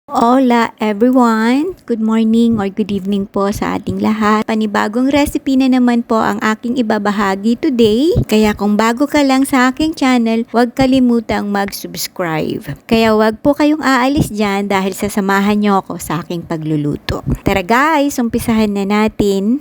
Hola everyone! Good morning or good evening po sa ating lahat. Panibagong recipe na naman po ang aking ibabahagi today. Kaya kung bago ka lang sa aking channel, huwag kalimutang mag-subscribe. Kaya huwag po kayong aalis dyan dahil sasamahan nyo ako sa aking pagluluto. Tara guys, umpisahan na natin.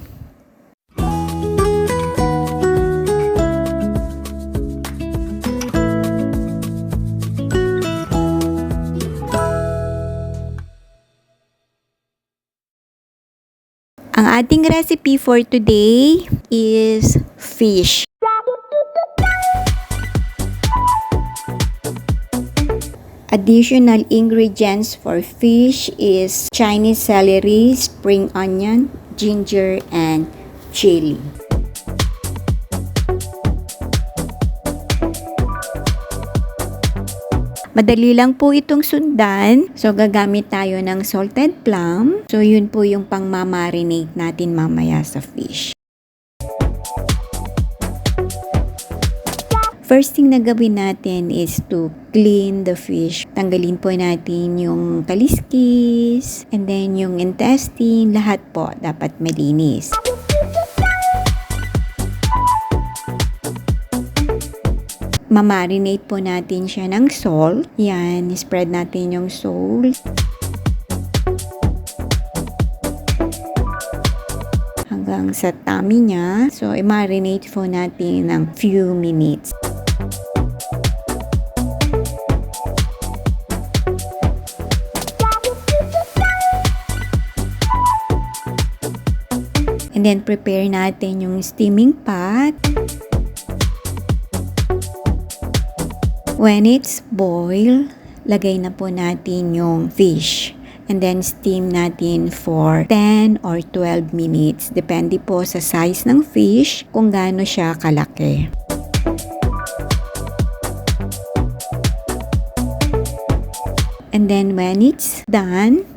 Ang ating recipe for today is fish. Additional ingredients for fish is Chinese celery, spring onion, ginger, and chili. Madali lang po itong sundan. So, gagamit tayo ng salted plum. So, yun po yung pang-marinate natin mamaya sa fish. First thing na gawin natin is to clean the fish. Tanggalin po natin yung kaliskis, and then yung intestine, lahat po dapat malinis. Mamarinate po natin siya ng salt. Yan, spread natin yung salt. Hanggang sa tummy niya. So, i-marinate po natin ng few minutes. And then, prepare natin yung steaming pot. When it's boil, lagay na po natin yung fish. And then steam natin for 10 or 12 minutes. Depende po sa size ng fish kung gaano siya kalaki. And then when it's done,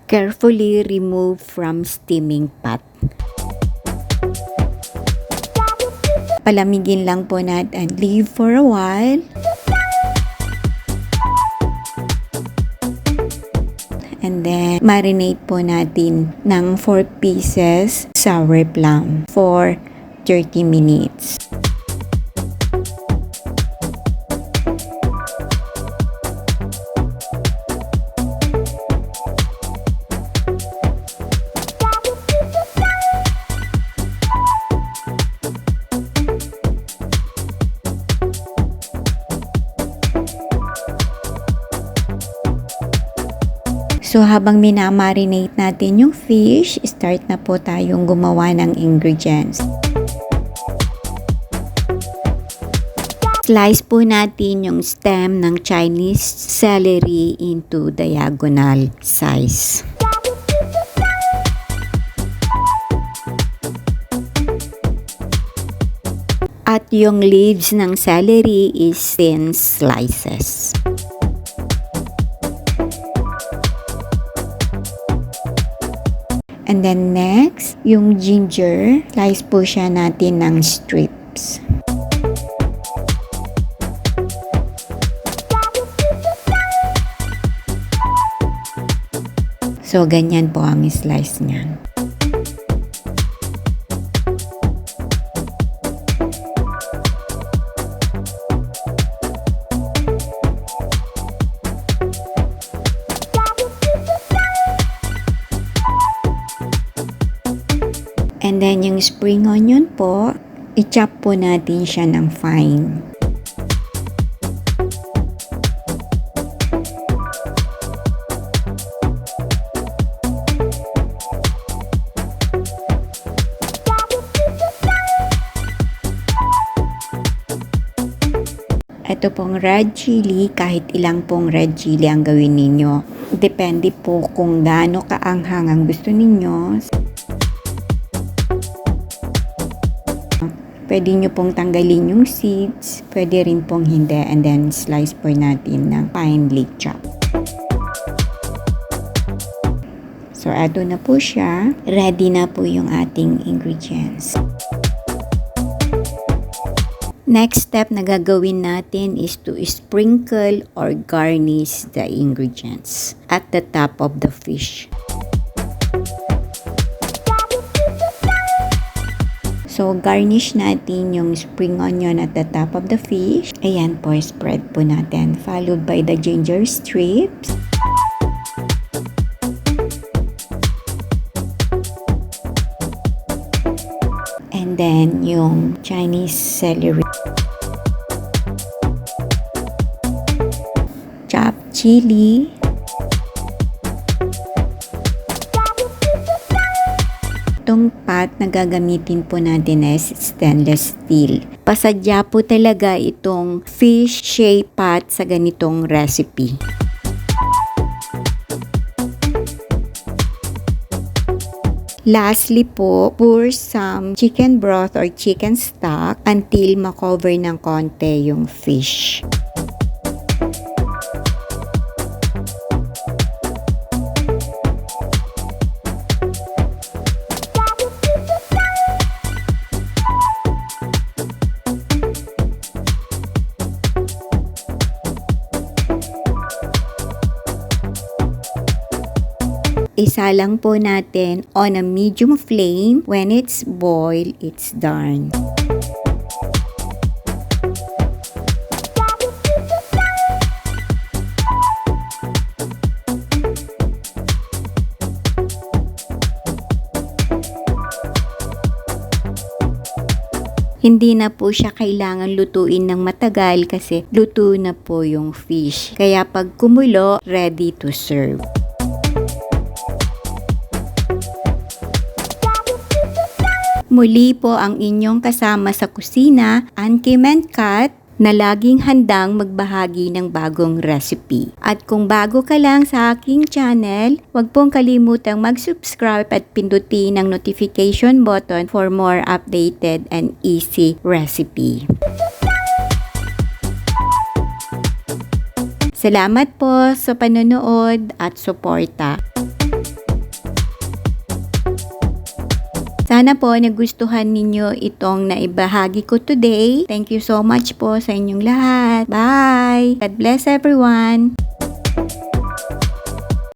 carefully remove from steaming pot. Palamigin lang po natin and leave for a while. And then, marinate po natin ng 4 pieces sour plum for 30 minutes. So, habang minamarinate natin yung fish, start na po tayong gumawa ng ingredients. Slice po natin yung stem ng Chinese celery into diagonal size. At yung leaves ng celery is thin slices. And then next, yung ginger, slice po siya natin ng strips. So, ganyan po ang slice niyan. And then yung spring onion po, i-chop po natin siya ng fine. Ito pong red chili, kahit ilang pong red chili ang gawin ninyo. Depende po kung gaano kaanghang ang gusto ninyo. Pwede nyo pong tanggalin yung seeds, pwede rin pong hindi, and then slice po natin ng finely chop. So, eto na po siya. Ready na po yung ating ingredients. Next step na gagawin natin is to sprinkle or garnish the ingredients at the top of the fish. So, garnish natin yung spring onion at the top of the fish. Ayan po, spread po natin. Followed by the ginger strips. And then, yung Chinese celery. Chopped chili. Itong pot na gagamitin po natin is stainless steel. Pasadya po talaga itong fish shape pot sa ganitong recipe. Lastly po, pour some chicken broth or chicken stock until makover ng konti yung fish. Isa lang po natin on a medium flame. When it's boiled, it's done. Hindi na po siya kailangan lutuin ng matagal kasi luto na po yung fish. Kaya pag kumulo, ready to serve. Muli po ang inyong kasama sa kusina, Ankim and Kath, na laging handang magbahagi ng bagong recipe. At kung bago ka lang sa aking channel, huwag pong kalimutang mag-subscribe at pindutin ang notification button for more updated and easy recipe. Salamat po sa panonood at suporta. Sana po nagustuhan ninyo itong naibahagi ko today. Thank you so much po sa inyong lahat. Bye! God bless everyone!